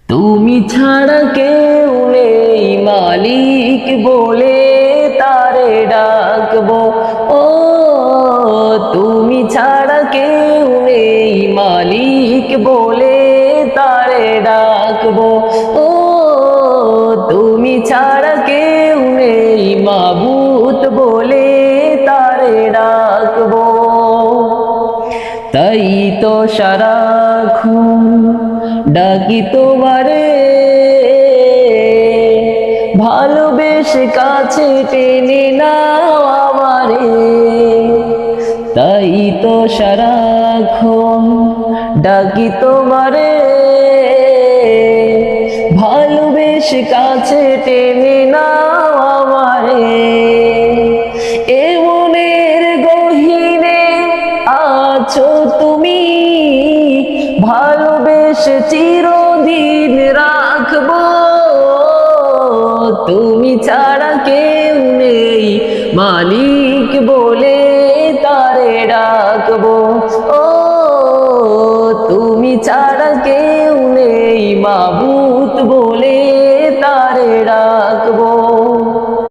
তুমি ছাড়া কেউ নেই মালিক বলে তারে ডাকবো। ও তুমি ছাড়া কেউ নেই মালিক বলে তারে ডাকবো। ও তুমি ছাড়া কেউ নেই মাবুদ বলে তারে ডাকবো। তাই তো সারাক্ষণ ডাকি তোমারে, ভালোবেসে কাছে টেনে নাও আমারে। তাই তো সারাক্ষণ ডাকি তোমারে, ভালোবেসে কাছে টেনে নাও আমারে। এ মনের গহীনে আছো তুমি, ভালোবেসে চিরদিন রাখবো। তুমি ছাড়া কেউ নেই মালিক বলে তারে ডাকবো। ও তুমি ছাড়া